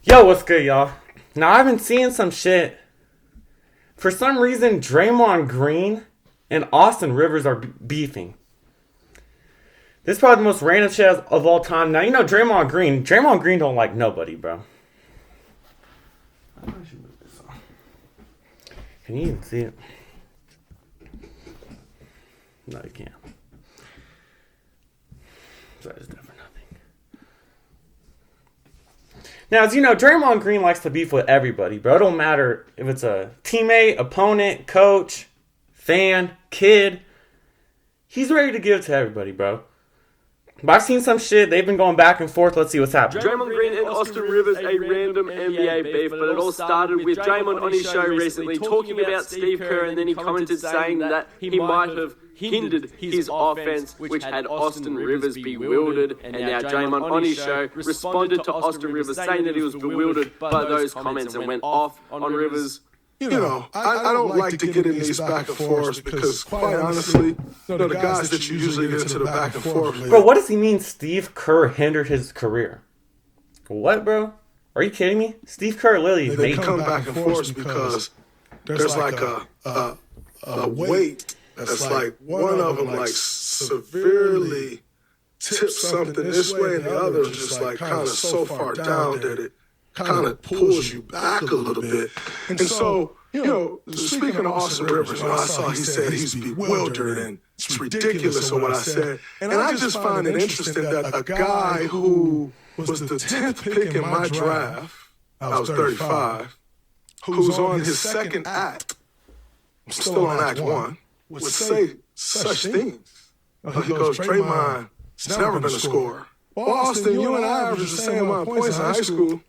Yo, what's good, y'all? Now, I've been seeing some shit. For some reason, Draymond Green and Austin Rivers are beefing. This is probably the most random shit of all time. Now, you know Draymond Green. Draymond Green don't like nobody, bro. Can you even see it? No, you can't. That is definitely nothing. Now, as you know, Draymond Green likes to beef with everybody, bro. It don't matter if it's a teammate, opponent, coach, fan, kid. He's ready to give it to everybody, bro. But I've seen some shit. They've been going back and forth. Let's see what's happening. Draymond Green and Austin Rivers, a random NBA beef, but it all started with Draymond on his show recently talking about Steve Kerr, and then he commented saying that he might have hindered his offense, which had Austin Rivers bewildered. And now Draymond on his show responded to Austin Rivers saying that he was bewildered by those comments and went off on Rivers. I don't like to get in these back and forths because, quite honestly, the guys that you usually get into the back and forth with. Bro, what does he mean Steve Kerr hindered his career? What, bro? Are you kidding me? Steve Kerr literally They come back and forth because there's like a weight that's like one of them like severely tips something this way and the other is just like kind of so far down that it kind of pulls you back a little bit. And so, speaking of Austin Rivers, I saw he said he's bewildered and it's ridiculous of what I said. And I just find it interesting that a guy who was the 10th pick in my draft, I was 35, who's on his second act, I'm still on act one, would say such things. He goes, Draymond has never been a scorer. Well, Austin, you and I averaged the same amount of points in high school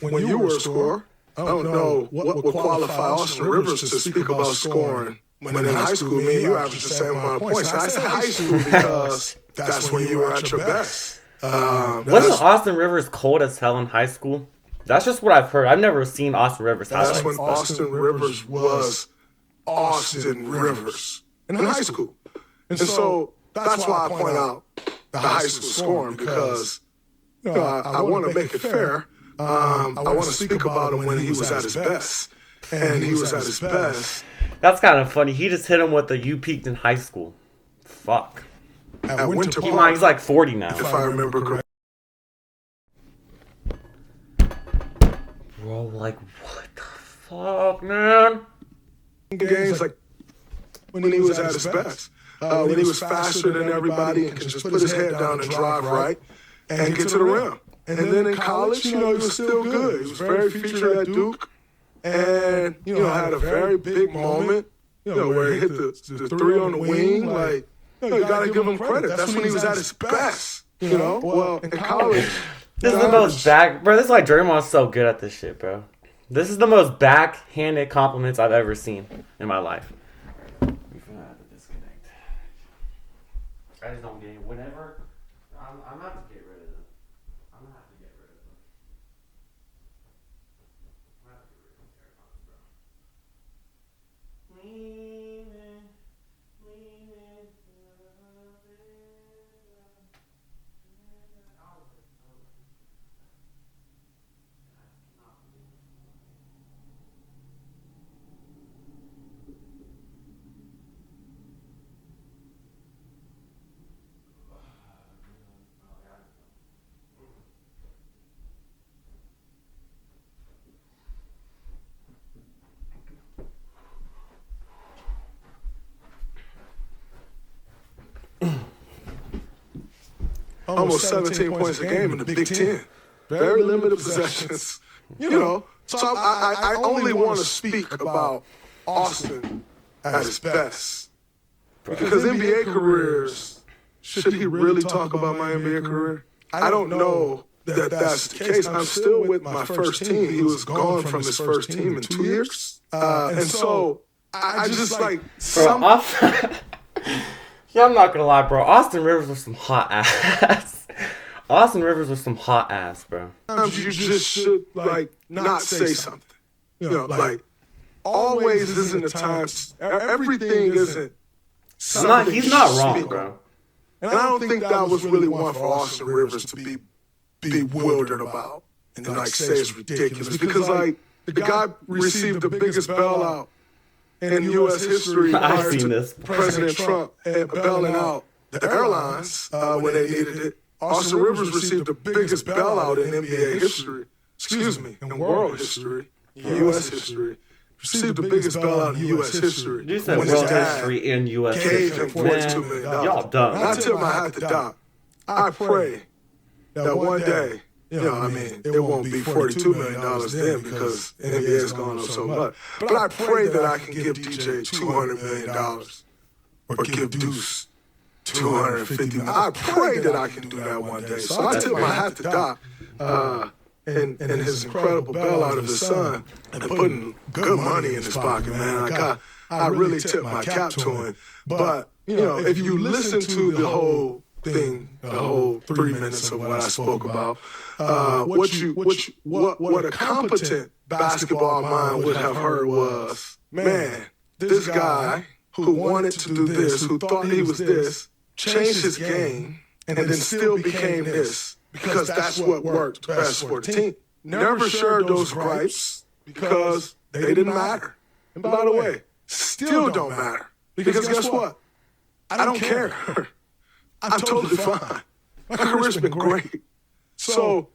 when you were a scorer. I don't know what would qualify Austin Rivers to speak about scoring when in high school, me and you averaged the same amount of points. And I say high school because that's when you were at your best. Wasn't Austin Rivers cold as hell in high school? That's just what I've heard. I've never seen Austin Rivers. That's when Austin Rivers was Austin Rivers in high school. And so that's why I point out the high school scoring because I want to make it fair. I want to speak about him when he was at his best. And he was at his best. That's kind of funny. He just hit him with the you peaked in high school. Fuck. At Winter Park, he's like 40 now. if I remember correctly. Bro, like, what the fuck, man? Games like when he was at his best. When he was faster than everybody and could just put his head down and drive right and get to the rim. And then in college, he was still good. He was very featured at Duke and, had a very big moment, where he hit the three on the wing. Like, you got to give him credit. That's when he was at his best, Well, in college. This is the most bro, this is why Draymond's so good at this shit, bro. This is the most backhanded compliments I've ever seen in my life. I just don't get it. Whenever I'm not to get rid of them. I'm gonna have to get rid of them. I'm gonna have to get rid of them AirPods, bro. Almost 17 points a game in the Big Ten. Very limited possessions. So I only want to speak about Austin at his best. Because NBA careers, should he really talk about my NBA career? I don't know that that's the case. I'm still with my first team. He was gone from his first team in 2 years. And so I just like... Yeah, I'm not gonna lie, bro. Austin Rivers was some hot ass. Austin Rivers was some hot ass, bro. You just should, not say something. Always isn't the time. Everything isn't something. He's not wrong, bro. And I don't think that was really one for Austin Rivers to be bewildered about. and like say it's ridiculous because like the guy received the biggest bailout in U.S. history prior to President Trump bailing out the airlines when they needed it. Austin Rivers received the biggest bailout in NBA history. In world history, U.S. history. Received the biggest bailout in U.S. history. You said world history in U.S. gave history. him $42 million. Y'all dumb. And I tip my hat to Doc. I pray that one day, it won't be $42 million then because the NBA has gone up so much. But I pray that I can give DJ $200 million or give Deuce $250 million. I pray that I can do that one day. So I tip my hat to Doc and his incredible bailout of his son and putting good money in his pocket, man. Like I really tip my cap to him. But, if you listen to the whole thing, the whole 3 minutes of what I spoke about, what a competent basketball mind would have heard was, man, this guy who wanted to do this, who thought he was this, changed his game and then still became this because that's what worked best for the team. Never shared those gripes because they didn't matter. And by the way, still don't matter because guess what? I don't care. I'm totally fine. My career's been great. So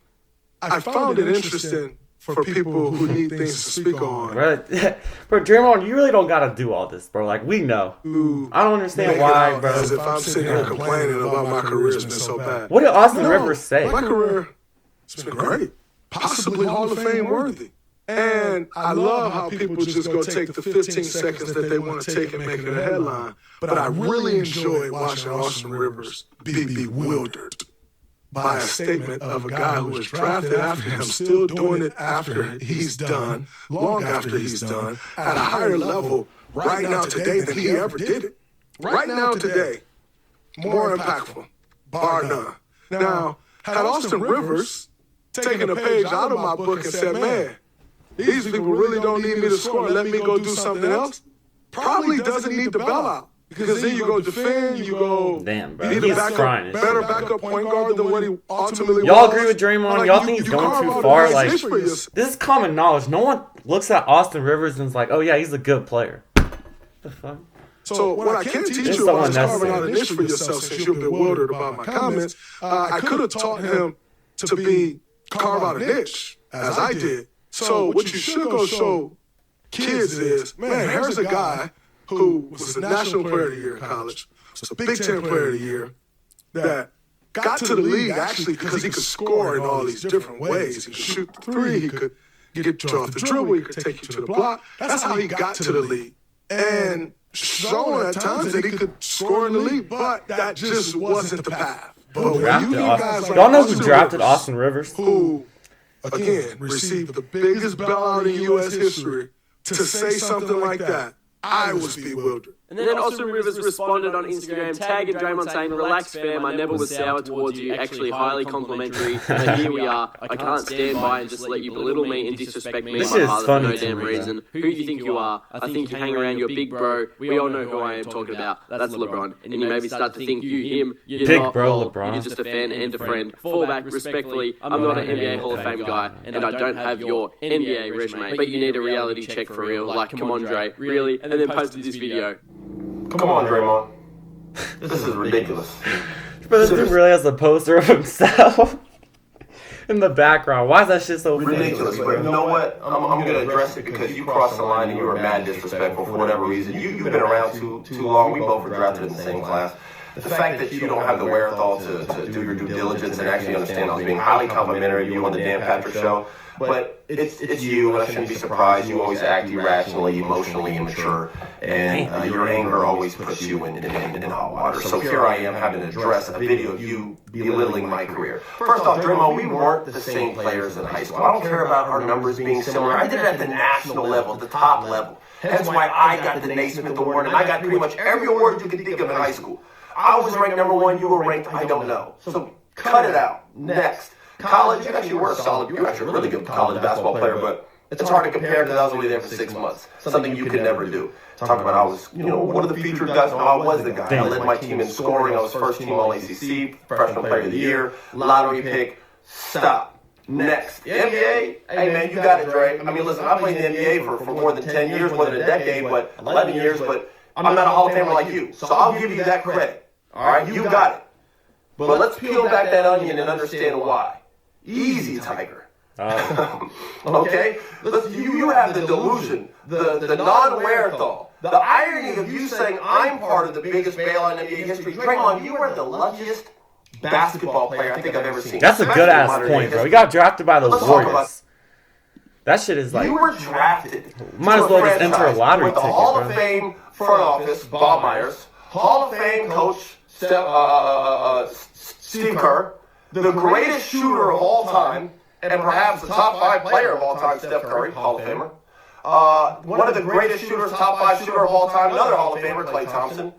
I found it interesting for people who need things to speak on. Right. Bro, Draymond, you really don't got to do all this, bro. Like, we know. I don't understand why, bro. As if I'm sitting here complaining about my career's been so bad. What did Austin Rivers say? My career has been great. Possibly Hall of Fame worthy. And I love how people just go take the 15 seconds that they want to take and make it a headline. But I really enjoyed watching Austin Rivers be bewildered by a statement of a guy who was drafted after him, still doing it after he's done, long after he's done, at a higher level right now today than he ever did it. Right now today, more impactful, bar none. Now, had Austin Rivers taken a page out of my book and said, man, these people really don't need me to score, let me go do something else, probably doesn't need the bailout. Because then you go defend, you go damn, bro. be the better backup point guard than what he ultimately was. Y'all agree with Draymond? Like, y'all think he's going too far? Like, this is common knowledge. No one looks at Austin Rivers and is like, oh yeah, he's a good player. What the fuck? So what I can teach you about is carving out a niche for yourself since you're bewildered about my comments. I could have taught him to carve out a niche, as I did. So what you should go show kids is, man, here's a guy who was the National Player of the Year in college, was a Big Ten Player of the Year, that got to the league actually because he could score in all these different ways. He could shoot the three, he could get you off the dribble, he could take you to the block. That's how he got to the league. And shown at times that he could score in the league, but that just wasn't the path. But when you need guys like y'all know who drafted Austin Rivers? Who, again, received the biggest bailout in U.S. history, to say something like that, I was bewildered. And then Austin Rivers responded on Instagram, tagging Draymond saying, relax fam, I never was sour towards you, actually highly complimentary, and here we are. I can't stand by and just let you belittle me and disrespect me and my father for no damn reason. Who do you think you are? I think you hang around your big bro. We all know who I am talking about. That's LeBron. And you maybe start to think him, you're big not, bro LeBron. You're just a fan and a friend. Fallback, respectfully, I'm not an NBA Hall of Fame guy, and I don't have your NBA resume, but you need a reality check for real. Like, come on, Dre, really? And then posted this video. Come on, Draymond. This is ridiculous. But this dude really has a poster of himself in the background. Why is that shit so ridiculous? But you know what? I'm going to address it because you crossed the line and you were mad disrespectful for whatever reason. You've been around too long. We both were drafted in the same class. The fact that you don't have the wherewithal to do your due diligence and actually understand I was being highly complimentary of you on the Dan Patrick Show. But it's you, and I shouldn't be surprised. You always act irrationally, emotionally immature, and your anger always puts you in hot water. So here I am having to address a video of you belittling my career. First off, Draymond, we weren't the same players in high school. I don't care about our numbers being similar. I did it at the national level, the top level. That's why I got the Naismith Award, and I got pretty much every award you could think of in high school. I was ranked number one, you were ranked, I don't know. So cut it out. Next. College, you actually were solid. You're actually a really good college basketball player, but it's hard to compare because I was only there for 6 months. Something you could never do. Talk about I was, one of the featured guys. No, I was the guy. I led my team in scoring. I was first team All ACC, freshman player of the year, lottery pick. Stop. Next. The NBA, hey man, you got it, Dre. I mean, listen, I played in the NBA for more than 10 years, more than a decade, but 11 years, but I'm not a Hall of Famer like you. So I'll give you that credit. All right, you got it. But let's peel back that onion and understand why. Easy, Tiger. Okay? You have the delusion, the non-wherewithal, the irony of you saying I'm part of the biggest bailout in NBA history. Draymond, you are the luckiest basketball player I think I've ever seen. That's a good ass point, bro. He got drafted by the Warriors. That shit is like, you were drafted. Might as well just enter a lottery with the ticket, Hall of bro. Fame front office, Bob Myers, Hall of Fame coach, Steve Kerr, the greatest shooter of all time, and perhaps the top 5 player of all time, Steph Curry, Hall of Famer. One of the greatest shooters, top 5 shooter of all time, another Hall of Famer, Klay Thompson.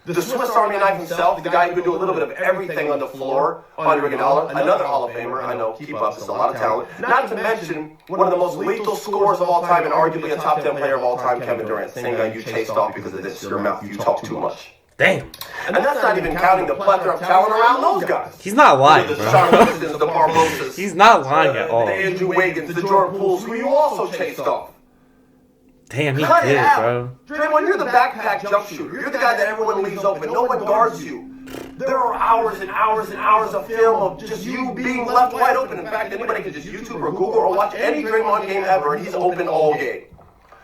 The Swiss Army knife himself, the guy who could do a little bit of everything on the floor, Andre Iguodala, another Hall of Famer. I know, keep up, it's a lot of talent. Not to mention one of the most lethal scorers of all time and arguably a top 10 player of all time, Kevin Durant. Same guy you chased off because of this, your mouth, you talk too much. Damn. And that's not even counting the plethora of talent around those guys. He's not lying, The bro. Sean Wilsons, the Barbosas. He's not lying at all. The Andrew Wiggins, the Jordan Pooles, who you also chased off. Damn, he Cut it did, out. bro. Draymond, you're the backpack jump shooter. You're the guy that everyone leaves open. No one guards you. There are hours and hours and hours of film of just you being left wide open. In fact, anybody can just YouTube or Google or watch any Draymond game ever, and he's open all game.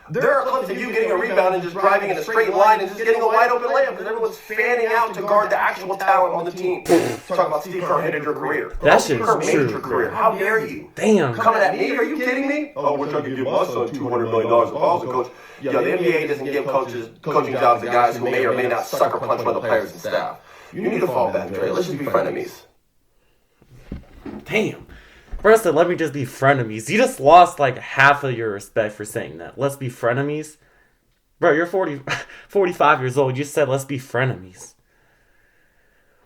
There are clips of you getting a rebound and just driving in a straight line and just getting a wide open layup because everyone's fanning out to guard the actual talent on the team. Talking about Steve Kerr ended your career. That shit Kerr is made true. your career. How dare you? Damn. Coming at me? Are you kidding me? Oh, I wish I could give my son $200 million if I was a coach. Yo, the NBA doesn't give coaching jobs to guys who may or may not sucker punch other players and staff. You need to fall back, Dre. Let's just be frenemies. Damn. First, let me just be frenemies. You just lost like half of your respect for saying that. Let's be frenemies. Bro, you're 45 years old. You said let's be frenemies.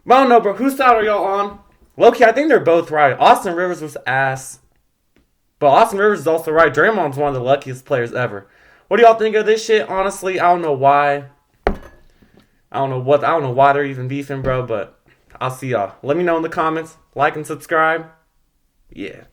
But I don't know, bro. Whose side are y'all on? Low-key, I think they're both right. Austin Rivers was ass. But Austin Rivers is also right. Draymond's one of the luckiest players ever. What do y'all think of this shit? Honestly, I don't know why. I don't know why they're even beefing, bro. But I'll see y'all. Let me know in the comments. Like and subscribe. Yeah.